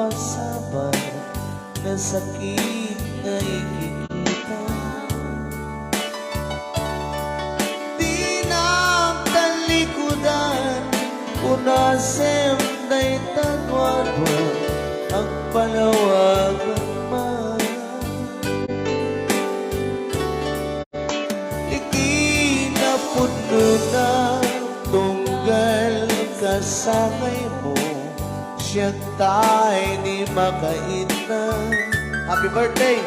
pasabay na sakit na ikikita. Di na talikudan, unasem na'y tanwadwa ang palawagan man. Ikinapuno na tunggal kasangay mo, siya ta'y di makaina. Happy birthday!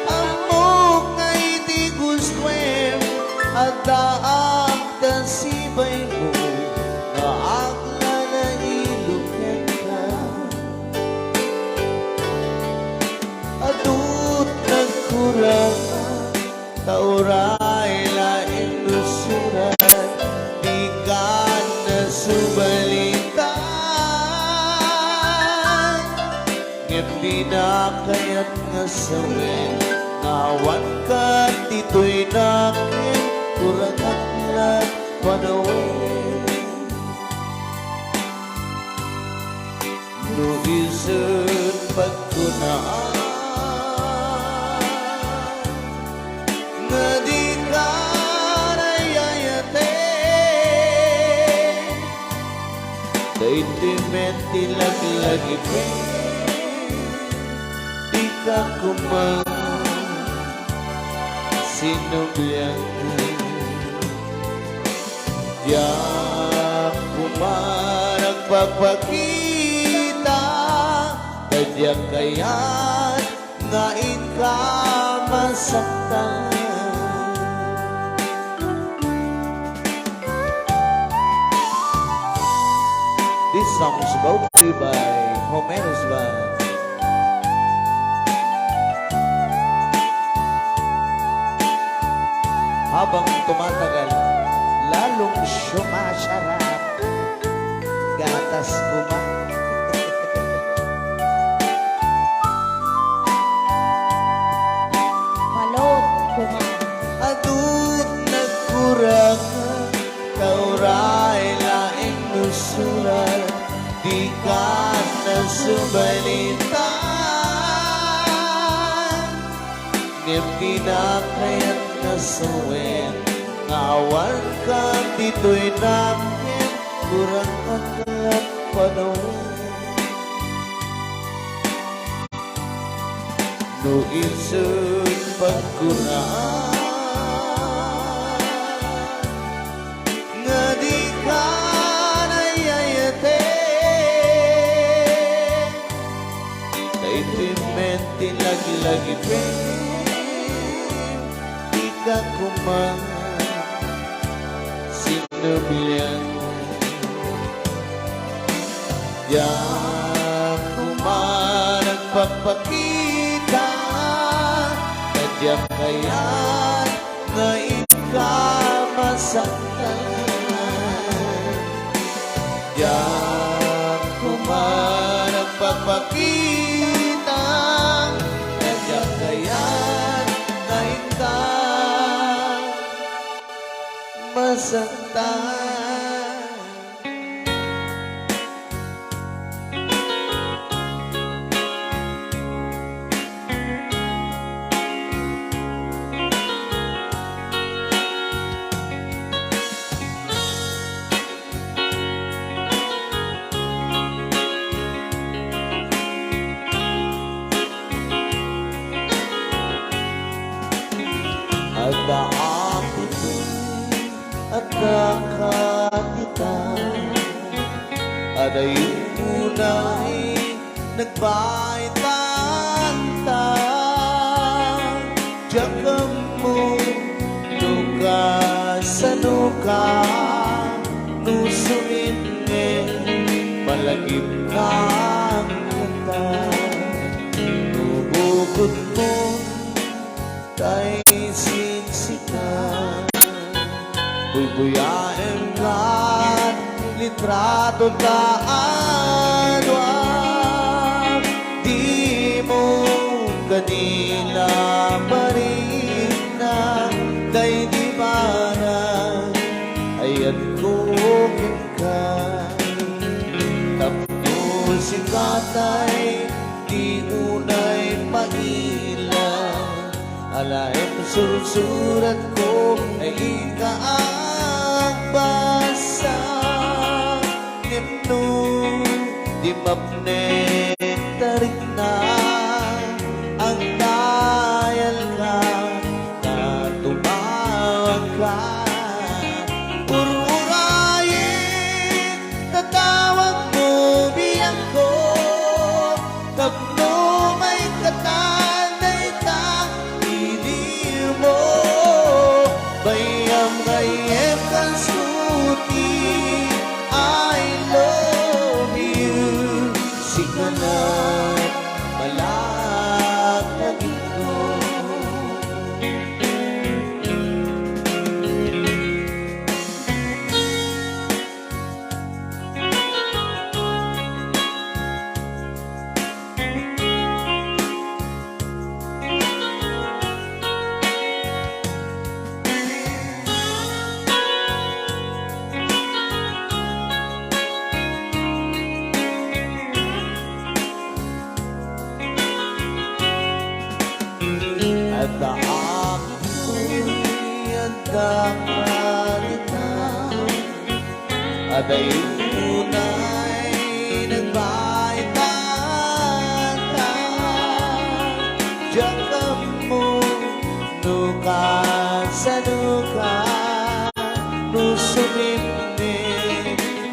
Amo ngay di gustwem at daang tasibay mo na akla na ilukin ka. Adut nagkurang tauray laing nusuran, di ka na subalitan. Di na kaya't ngasawin, nawan ka dito'y nakin, kurang aklat panawin. Luisun pagkunaan, nga di ka nayayate, daitimenti lag-lagipin. Ka kumang sinubyang diyak kumarang pagpakita, tadyak kaya't ngain ka masaktan. This song is brought to you by Homeros Band. Habang tumatagal, lalong sumasarap gatas kuma. Balot kuma. Adut nagkurang, tauray laing nusuran, di ka na subalitan. Ngem na kaya't nasuwin, ngawan ka dito'y namin, kurang aklat panawin. Nuisun pagkunaan, nga di ka nayayate, daitimenti lag-lagipin. Ka kumang sinubyang diyak kumarang pagpakita, tadyak kaya't ngain ka masaktan. Diyak kumarang pagpakita, tadyak kaya't ngain ka masaktan. At at nakakita, aday unay nagbaitanta, jakam mo nuka sa nuka, nusuin malagip kang kanta, nubukot mo kay sinsikan. Buyaem kat litrato taanwag, di mo kanila marina, day di bara ayat ko ka tapos sikat ay di unay mailang. Alaim surat ko ay ikaabasa. Ngimno di mapne tarik na ang dayal ka na tumawag ka. Pururayin tatawag mo biyak ko. Tapno may katanay ka hindi mo. Bayam kayem kan suti I love you. Sigalat malakagin ko. At ako'y handang malitaw. At ay tunay nagbaitata. Diyan ka mo nuka sa nuka. Nusumimni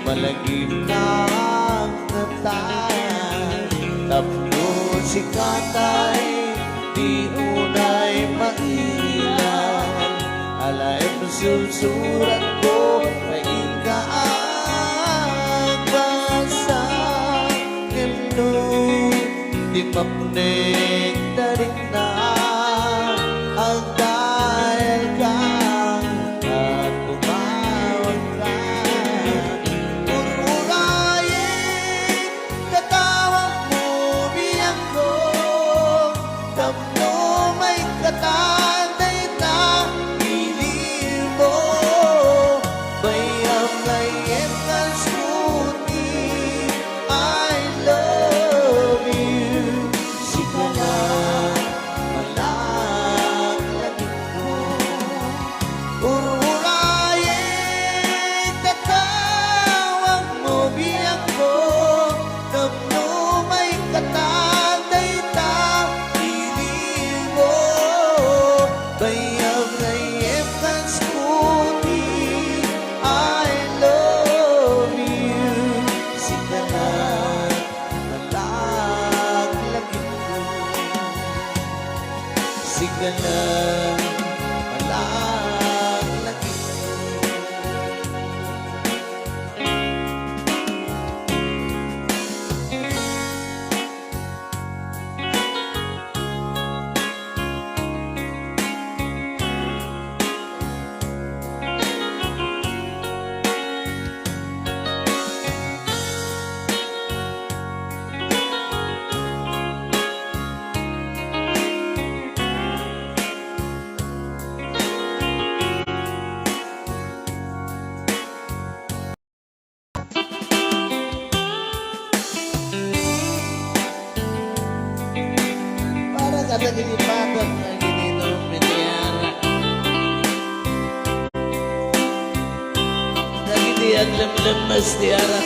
malagim na ang natan. Tapno si katay di unay mailang. Alaim susurat ko ay ikaabasa. Ngimno di mapnek tarik na ang dahil ka at tumawag ka. Pururayin tatawag mo biyak ko. Tapno may katanay na piling mo. Bayam ngayem kan suti I love you. Sigalat malaklagin ko. Pururayin tatawag mo biyak ko. Tapno may katanay na piling mo. Bayam ngayem kan suti I love you. Sigalat malaklagin ko. Sigalat malaklagin ko. Para kada ginipagat na gininom piniyara. Nagiti at lemlemas tiara.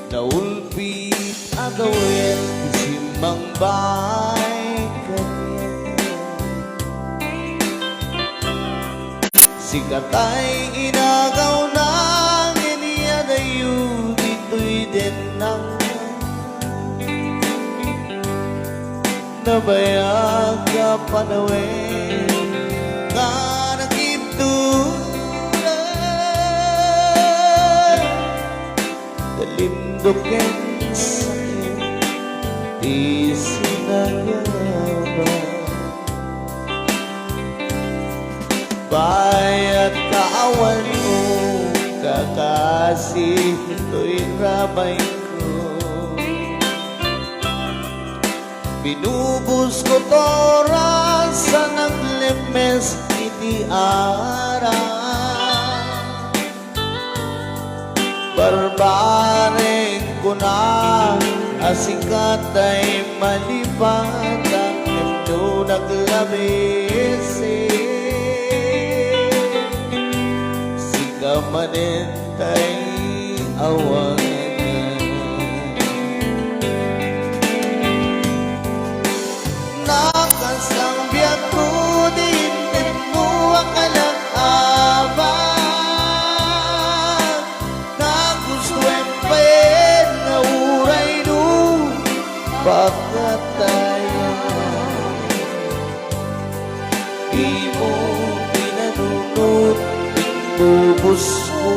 Naulpit agawin simbang bay kanyan. Sikatay inagaw ng iniyadayo dito'y denang. Nabayag ka panawin nga nagibtulan. Dalimdoken sakit di sinagaba. Bayat kaawan mo kakasih ito'y ramay ko. Binubus ko toras sa naglimes iti ara. Barbaring ko na asikat ay malipad ang mundo naglabis. Sikamanin tay awan. Nakasang biyak ko din mo ang kalak-abang. Nagustuhan pa rin na uray no pagkataya. Di mo pinanunod, pinubos mo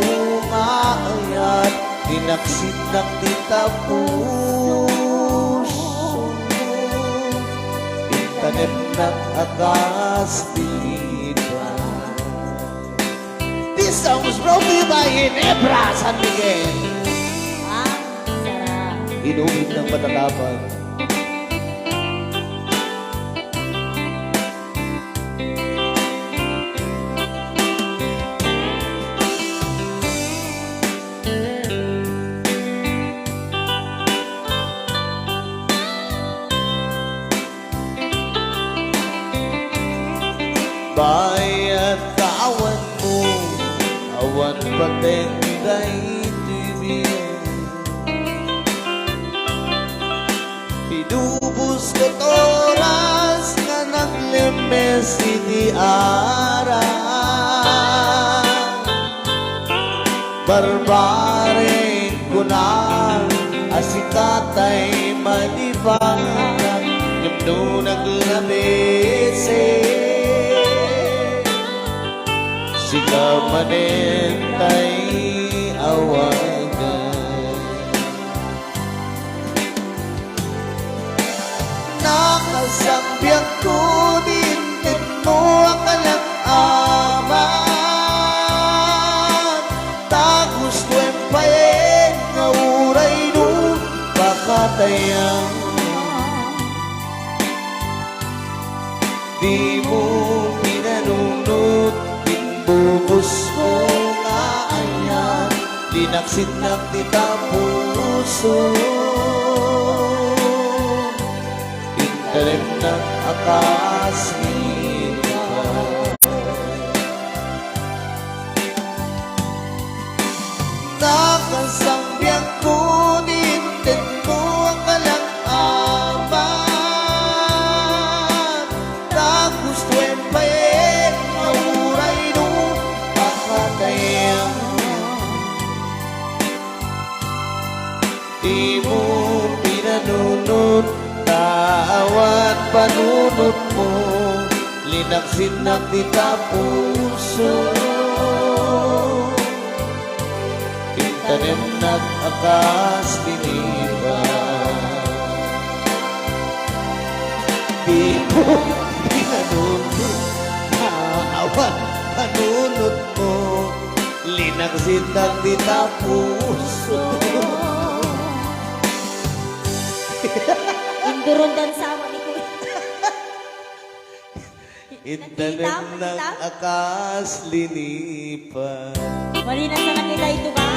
maayat, tinaksit ng titapos. Tanim ng akas dilipan. This song was brought to you by Ginebra San Miguel. Ah, sarap. Inumin ng matatapan. Bayat kaawan mo, awan pateng daitibig. Pinubos ko toras na naglimes iti ara. Barbaring ko na asikatay malibang yamno naglabis. Sikamanin tay awagan. Nakasambyak ko din mo ang kalak-aman. Tagus ko empayen nga uray no pakatayang. Di mo pinanunod, bubus ko nga ayan, linaksit ng tita puso. Intalim ng akas nilipan. Nakasambyak ko din mo ang kalak-aman. Nagusto empayen mauray no pakatayang. Di mo pinanunod, taawan panunod mo, linaksin ng tita puso. Tanim ng akas diniban. Di mo pinanunod, taawan panunod mo, linaksin ng tita puso. Induron dan sama ni Kuya. Itanim ng akas linipan. Mali na sa kanila ito ka.